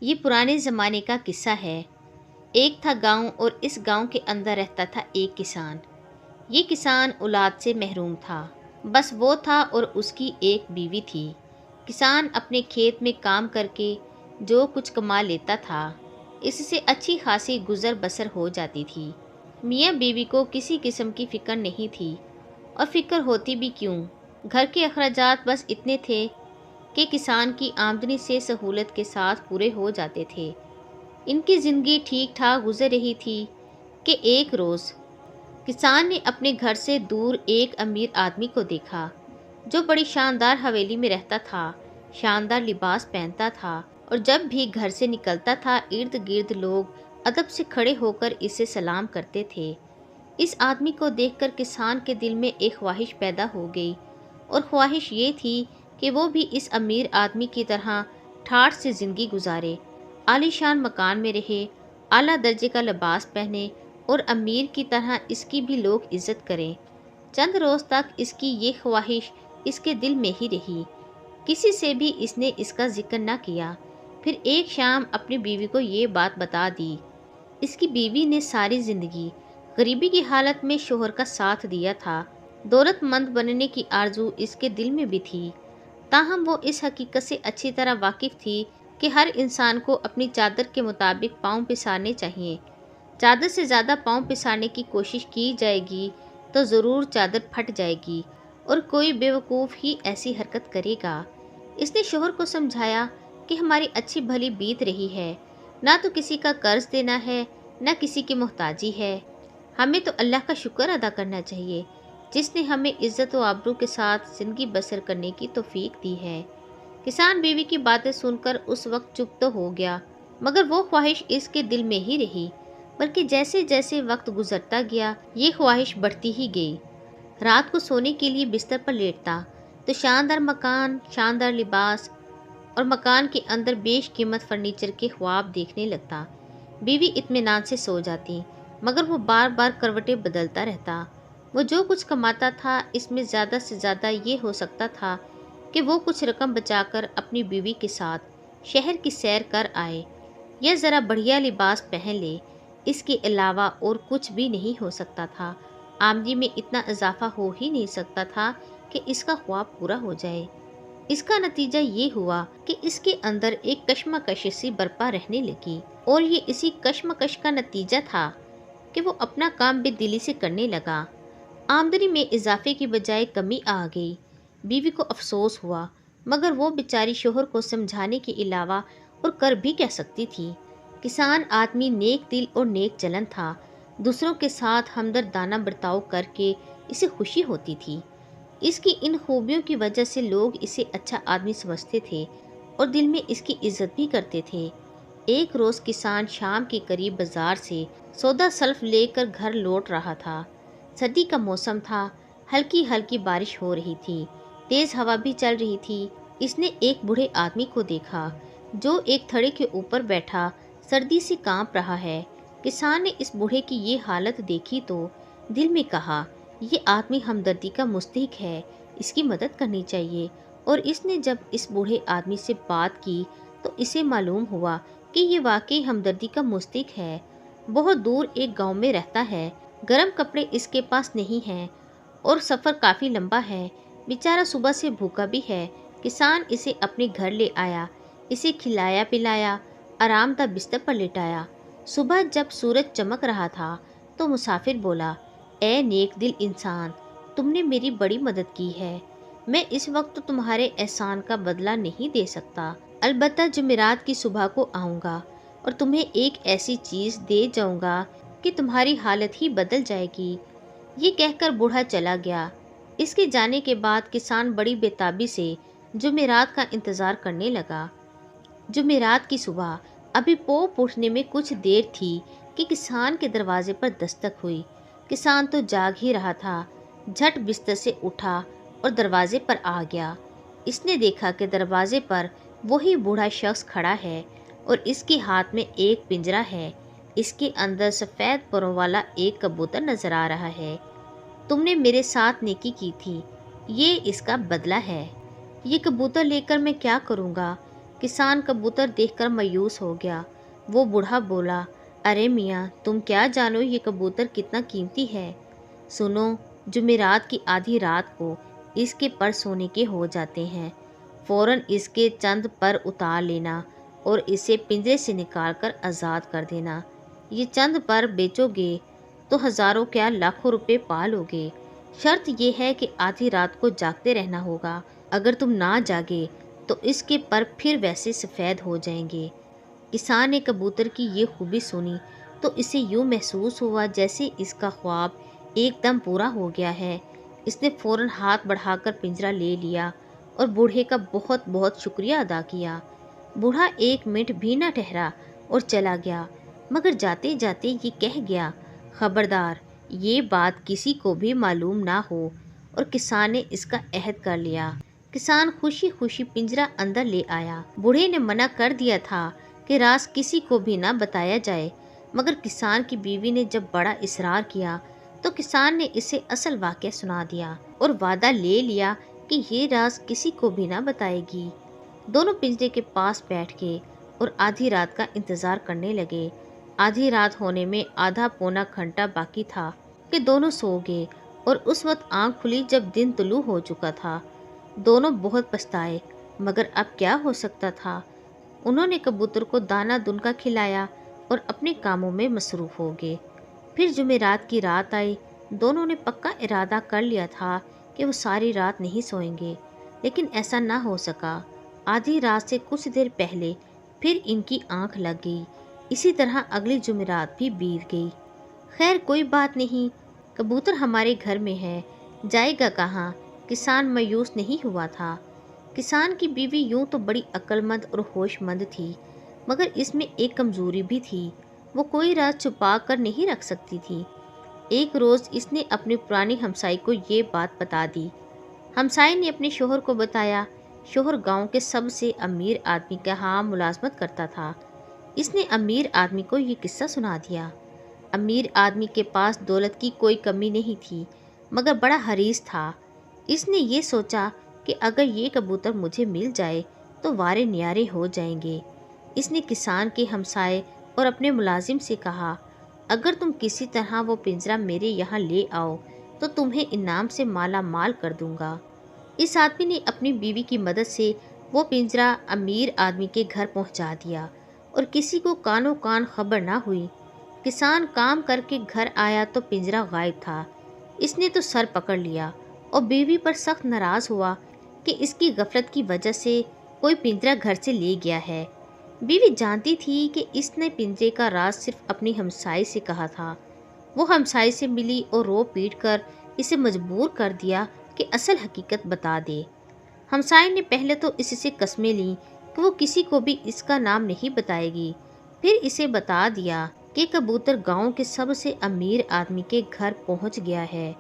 یہ پرانے زمانے کا قصہ ہے۔ ایک تھا گاؤں اور اس گاؤں کے اندر رہتا تھا ایک کسان۔ یہ کسان اولاد سے محروم تھا۔ بس وہ تھا اور اس کی ایک بیوی تھی۔ کسان اپنے کھیت میں کام کر کے جو کچھ کما لیتا تھا اس سے اچھی خاصی گزر بسر ہو جاتی تھی۔ میاں بیوی کو کسی قسم کی فکر نہیں تھی، اور فکر ہوتی بھی کیوں، گھر کے اخراجات بس اتنے تھے کہ کسان کی آمدنی سے سہولت کے ساتھ پورے ہو جاتے تھے۔ ان کی زندگی ٹھیک ٹھاک گزر رہی تھی کہ ایک روز کسان نے اپنے گھر سے دور ایک امیر آدمی کو دیکھا جو بڑی شاندار حویلی میں رہتا تھا، شاندار لباس پہنتا تھا، اور جب بھی گھر سے نکلتا تھا ارد گرد لوگ ادب سے کھڑے ہو کر اسے سلام کرتے تھے۔ اس آدمی کو دیکھ کر کسان کے دل میں ایک خواہش پیدا ہو گئی، اور خواہش یہ تھی کہ وہ بھی اس امیر آدمی کی طرح ٹھاٹھ سے زندگی گزارے، عالی شان مکان میں رہے، اعلیٰ درجے کا لباس پہنے اور امیر کی طرح اس کی بھی لوگ عزت کریں۔ چند روز تک اس کی یہ خواہش اس کے دل میں ہی رہی، کسی سے بھی اس نے اس کا ذکر نہ کیا۔ پھر ایک شام اپنی بیوی کو یہ بات بتا دی۔ اس کی بیوی نے ساری زندگی غریبی کی حالت میں شوہر کا ساتھ دیا تھا۔ دولت مند بننے کی آرزو اس کے دل میں بھی تھی، تاہم وہ اس حقیقت سے اچھی طرح واقف تھی کہ ہر انسان کو اپنی چادر کے مطابق پاؤں پسارنے چاہیے۔ چادر سے زیادہ پاؤں پسارنے کی کوشش کی جائے گی تو ضرور چادر پھٹ جائے گی، اور کوئی بیوقوف ہی ایسی حرکت کرے گا۔ اس نے شوہر کو سمجھایا کہ ہماری اچھی بھلی بیت رہی ہے، نہ تو کسی کا قرض دینا ہے، نہ کسی کی محتاجی ہے۔ ہمیں تو اللہ کا شکر ادا کرنا چاہیے جس نے ہمیں عزت و آبرو کے ساتھ زندگی بسر کرنے کی توفیق دی ہے۔ کسان بیوی کی باتیں سن کر اس وقت چپ تو ہو گیا، مگر وہ خواہش اس کے دل میں ہی رہی، بلکہ جیسے جیسے وقت گزرتا گیا یہ خواہش بڑھتی ہی گئی۔ رات کو سونے کے لیے بستر پر لیٹتا تو شاندار مکان، شاندار لباس اور مکان کے اندر بیش قیمت فرنیچر کے خواب دیکھنے لگتا۔ بیوی اطمینان سے سو جاتی، مگر وہ بار بار کروٹیں بدلتا رہتا۔ وہ جو کچھ کماتا تھا اس میں زیادہ سے زیادہ یہ ہو سکتا تھا کہ وہ کچھ رقم بچا کر اپنی بیوی کے ساتھ شہر کی سیر کر آئے یا ذرا بڑھیا لباس پہن لے۔ اس کے علاوہ اور کچھ بھی نہیں ہو سکتا تھا۔ آمدنی میں اتنا اضافہ ہو ہی نہیں سکتا تھا کہ اس کا خواب پورا ہو جائے۔ اس کا نتیجہ یہ ہوا کہ اس کے اندر ایک کشمکش سی برپا رہنے لگی، اور یہ اسی کشمکش کا نتیجہ تھا کہ وہ اپنا کام بے دلی سے کرنے لگا۔ آمدنی میں اضافے کی بجائے کمی آ گئی۔ بیوی کو افسوس ہوا، مگر وہ بیچاری شوہر کو سمجھانے کے علاوہ اور کر بھی کہہ سکتی تھی۔ کسان آدمی نیک دل اور نیک چلن تھا، دوسروں کے ساتھ ہمدردانہ برتاؤ کر کے اسے خوشی ہوتی تھی۔ اس کی ان خوبیوں کی وجہ سے لوگ اسے اچھا آدمی سمجھتے تھے اور دل میں اس کی عزت بھی کرتے تھے۔ ایک روز کسان شام کے قریب بازار سے سودا سلف لے کر گھر لوٹ رہا تھا۔ سردی کا موسم تھا، ہلکی ہلکی بارش ہو رہی تھی، تیز ہوا بھی چل رہی تھی۔ اس نے ایک بوڑھے آدمی کو دیکھا جو ایک تھڑے کے اوپر بیٹھا سردی سے کانپ رہا ہے۔ کسان نے اس بوڑھے کی یہ حالت دیکھی تو دل میں کہا، یہ آدمی ہمدردی کا مستحق ہے، اس کی مدد کرنی چاہیے۔ اور اس نے جب اس بوڑھے آدمی سے بات کی تو اسے معلوم ہوا کہ یہ واقعی ہمدردی کا مستحق ہے۔ بہت دور ایک گاؤں میں رہتا ہے، گرم کپڑے اس کے پاس نہیں ہیں اور سفر کافی لمبا ہے، بیچارہ صبح سے بھوکا بھی ہے۔ کسان اسے اپنے گھر لے آیا، اسے کھلایا پلایا، آرام دہ بستر پر لٹایا۔ صبح جب سورج چمک رہا تھا تو مسافر بولا، اے نیک دل انسان، تم نے میری بڑی مدد کی ہے۔ میں اس وقت تمہارے احسان کا بدلہ نہیں دے سکتا، البتہ جمعرات کی صبح کو آؤں گا اور تمہیں ایک ایسی چیز دے جاؤں گا کہ تمہاری حالت ہی بدل جائے گی۔ یہ کہہ کر بوڑھا چلا گیا۔ اس کے جانے کے بعد کسان بڑی بےتابی سے جمعرات کا انتظار کرنے لگا۔ جمعرات کی صبح ابھی پوپ اٹھنے میں کچھ دیر تھی کہ کسان کے دروازے پر دستک ہوئی۔ کسان تو جاگ ہی رہا تھا، جھٹ بستر سے اٹھا اور دروازے پر آ گیا۔ اس نے دیکھا کہ دروازے پر وہی بوڑھا شخص کھڑا ہے اور اس کے ہاتھ میں ایک پنجرا ہے۔ اس کے اندر سفید پروں والا ایک کبوتر نظر آ رہا ہے۔ تم نے میرے ساتھ نیکی کی تھی، یہ اس کا بدلہ ہے۔ یہ کبوتر لے کر میں کیا کروں گا؟ किसान कबूतर देखकर मायूस हो गया। वो बूढ़ा बोला, अरे मियाँ, तुम क्या जानो ये कबूतर कितना कीमती है। सुनो, जुमेरात की आधी रात को इसके पर सोने के हो जाते हैं। फौरन इसके चंद पर उतार लेना और इसे पिंजरे से निकाल कर आज़ाद कर देना। ये चंद पर बेचोगे तो हज़ारों क्या लाखों रुपए पा लोगे। शर्त यह है कि आधी रात को जागते रहना होगा। अगर तुम ना जागे तो इसके पर फिर वैसे सफ़ेद हो जाएंगे। किसान ने कबूतर की ये खूबी सुनी तो इसे यूँ महसूस हुआ जैसे इसका ख्वाब एकदम पूरा हो गया है। इसने फौरन हाथ बढ़ाकर पिंजरा ले लिया और बूढ़े का बहुत बहुत शुक्रिया अदा किया। बूढ़ा 1 मिनट भी न ठहरा और चला गया, मगर जाते जाते ये कह गया, खबरदार, ये बात किसी को भी मालूम ना हो। और किसान ने इसका अहद कर लिया। किसान खुशी खुशी पिंजरा अंदर ले आया। बूढ़े ने मना कर दिया था कि राज किसी को भी ना बताया जाए, मगर किसान की बीवी ने जब बड़ा इसरार किया तो किसान ने इसे असल वाक़या सुना दिया और वादा ले लिया कि ये राज किसी को भी ना बताएगी। दोनों पिंजरे के पास बैठ गए और आधी रात का इंतज़ार करने लगे। आधी रात होने में आधा पौना घंटा बाकी था कि दोनों सो गए और उस वक्त आँख खुली जब दिन तुलू हो चुका था। दोनों बहुत पछताए, मगर अब क्या हो सकता था। उन्होंने कबूतर को दाना दुनका खिलाया और अपने कामों में मसरूफ़ हो गए। फिर जुमेरात की रात आई। दोनों ने पक्का इरादा कर लिया था कि वो सारी रात नहीं सोएंगे, लेकिन ऐसा ना हो सका। आधी रात से कुछ देर पहले फिर इनकी आंख लग गई। इसी तरह अगली जुमेरात भी बीत गई। खैर कोई बात नहीं, कबूतर हमारे घर में है, जाएगा कहाँ। किसान मायूस नहीं हुआ था। किसान की बीवी यूं तो बड़ी अक्लमंद और होशमंद थी, मगर इसमें एक कमज़ोरी भी थी। वो कोई राज छुपा कर नहीं रख सकती थी। एक रोज़ इसने अपनी पुरानी हमसाई को ये बात बता दी। हमसाई ने अपने शोहर को बताया। शोहर गांव के सबसे अमीर आदमी के यहाँ मुलाजमत करता था। इसने अमीर आदमी को ये किस्सा सुना दिया। अमीर आदमी के पास दौलत की कोई कमी नहीं थी, मगर बड़ा हरीस था। इसने ये सोचा कि अगर ये कबूतर मुझे मिल जाए तो वारे न्यारे हो जाएंगे। इसने किसान के हमसाए और अपने मुलाजिम से कहा, अगर तुम किसी तरह वो पिंजरा मेरे यहाँ ले आओ तो तुम्हें इनाम से माला माल कर दूंगा। इस आदमी ने अपनी बीवी की मदद से वो पिंजरा अमीर आदमी के घर पहुंचा दिया और किसी को कानों कान खबर ना हुई। किसान काम करके घर आया तो पिंजरा गायब था। इसने तो सर पकड़ लिया और बीवी पर सख्त नाराज़ हुआ कि इसकी गफलत की वजह से कोई पिंजरा घर से ले गया है। बीवी जानती थी कि इसने पिंजरे का राज सिर्फ अपनी हमसाई से कहा था। वो हमसाई से मिली और रो पीट कर इसे मजबूर कर दिया कि असल हकीकत बता दे। हमसाई ने पहले तो इससे कस्में लीं कि वो किसी को भी इसका नाम नहीं बताएगी। फिर इसे बता दिया कि कबूतर गांव के सबसे अमीर आदमी के घर पहुंच गया है।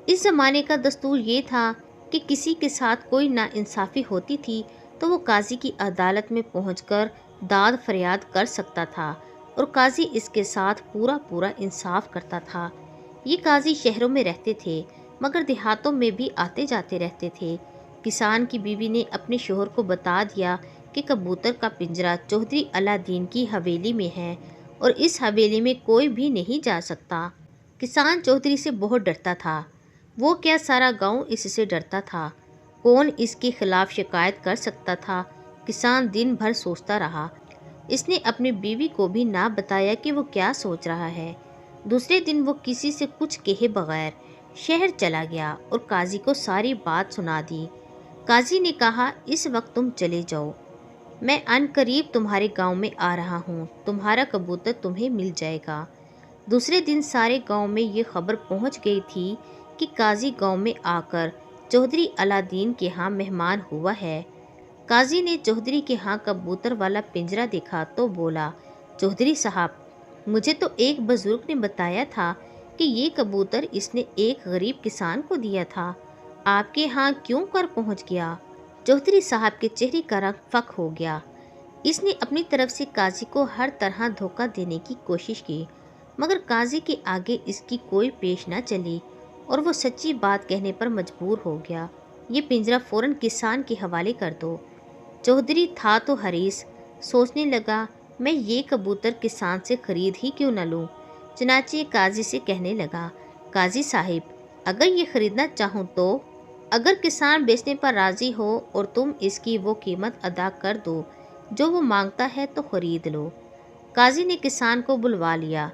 इस ज़माने का दस्तूर ये था कि किसी के साथ कोई नाइंसाफ़ी होती थी तो वो काजी की अदालत में पहुंचकर दाद फरियाद कर सकता था और काजी इसके साथ पूरा पूरा इंसाफ करता था। ये काजी शहरों में रहते थे, मगर देहातों में भी आते जाते रहते थे। किसान की बीवी ने अपने शोहर को बता दिया कि कबूतर का पिंजरा चौधरी अलादीन की हवेली में है और इस हवेली में कोई भी नहीं जा सकता। किसान चौधरी से बहुत डरता था। वो क्या, सारा गांव इससे डरता था। कौन इसके खिलाफ शिकायत कर सकता था। किसान दिन भर सोचता रहा। इसने अपनी बीवी को भी ना बताया कि वो क्या सोच रहा है। दूसरे दिन वो किसी से कुछ कहे बगैर शहर चला गया और काजी को सारी बात सुना दी। काजी ने कहा, इस वक्त तुम चले जाओ, मैं अनकरीब तुम्हारे गांव में आ रहा हूँ, तुम्हारा कबूतर तुम्हें मिल जाएगा। दूसरे दिन सारे गांव में ये खबर पहुँच गई थी कि काजी गांव में आकर चौधरी अलादीन के यहाँ मेहमान हुआ है। काजी ने चौधरी के यहाँ कबूतर वाला पिंजरा देखा तो बोला, चौधरी साहब, मुझे तो एक बुजुर्ग ने बताया था कि ये कबूतर इसने एक गरीब किसान को दिया था, आपके यहाँ क्यों कर पहुँच गया। चौधरी साहब के चेहरे का रंग फक हो गया। इसने अपनी तरफ से काजी को हर तरह धोखा देने की कोशिश की, मगर काजी के आगे इसकी कोई पेश न चली और वो सच्ची बात कहने पर मजबूर हो गया। ये पिंजरा फ़ौरन किसान के हवाले कर दो। चौधरी था तो हरीस, सोचने लगा मैं ये कबूतर किसान से खरीद ही क्यों न लूँ। चनाचे काजी से कहने लगा, काजी साहिब, अगर ये खरीदना चाहूँ तो? अगर किसान बेचने पर राज़ी हो और तुम इसकी वो कीमत अदा कर दो जो वो मांगता है तो खरीद लो। काजी ने किसान को बुलवा लिया।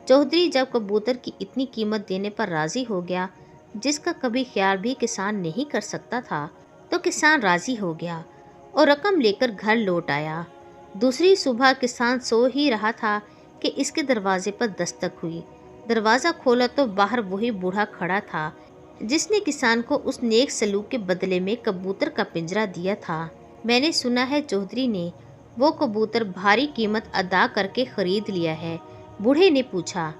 चौधरी जब कबूतर की इतनी कीमत देने पर राज़ी हो गया, जिसका कभी ख्याल भी किसान नहीं कर सकता था, तो किसान राज़ी हो गया और रकम लेकर घर लौट आया। दूसरी सुबह किसान सो ही रहा था कि इसके दरवाजे पर दस्तक हुई। दरवाज़ा खोला तो बाहर वही बूढ़ा खड़ा था जिसने किसान को उस नेक सलूक के बदले में कबूतर का पिंजरा दिया था। मैंने सुना है चौधरी ने वो कबूतर भारी कीमत अदा करके ख़रीद लिया है। बूढ़े ने पूछा।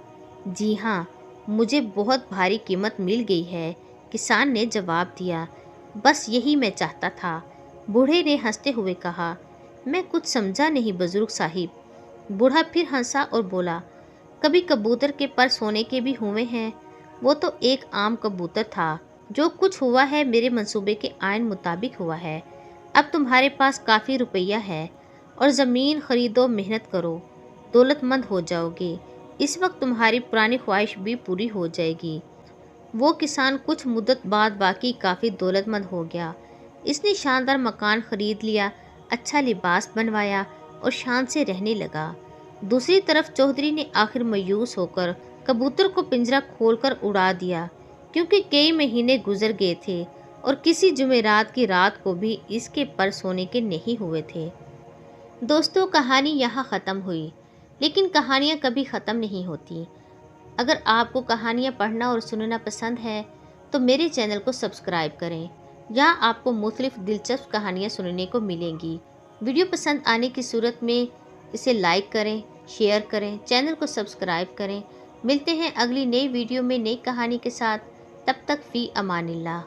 जी हाँ, मुझे बहुत भारी कीमत मिल गई है, किसान ने जवाब दिया। बस यही मैं चाहता था। बूढ़े ने हंसते हुए कहा, मैं कुछ समझा नहीं बुजुर्ग साहिब। बूढ़ा फिर हंसा और बोला, कभी कबूतर के पर सोने के भी हुए हैं। वो तो एक आम कबूतर था। जो कुछ हुआ है मेरे मंसूबे के आयन मुताबिक हुआ है। अब तुम्हारे पास काफ़ी रुपया है और ज़मीन खरीदो, मेहनत करो, दौलतमंद हो जाओगे। इस वक्त तुम्हारी पुरानी ख्वाहिश भी पूरी हो जाएगी। वो किसान कुछ मुद्दत बाद बाकी काफ़ी दौलतमंद हो गया। इसने शानदार मकान खरीद लिया, अच्छा लिबास बनवाया और शान से रहने लगा। दूसरी तरफ चौधरी ने आखिर मायूस होकर कबूतर को पिंजरा खोलकर उड़ा दिया, क्योंकि कई महीने गुजर गए थे और किसी जुमेरात की रात को भी इसके पर सोने के नहीं हुए थे। दोस्तों, कहानी यहाँ ख़त्म हुई, लेकिन कहानियाँ कभी ख़त्म नहीं होती। अगर आपको कहानियाँ पढ़ना और सुनना पसंद है तो मेरे चैनल को सब्सक्राइब करें। यहाँ आपको मुख्तलिफ दिलचस्प कहानियाँ सुनने को मिलेंगी। वीडियो पसंद आने की सूरत में इसे लाइक करें, शेयर करें, चैनल को सब्सक्राइब करें। मिलते हैं अगली नई वीडियो में नई कहानी के साथ। तब तक फ़ी अमानिल्लाह।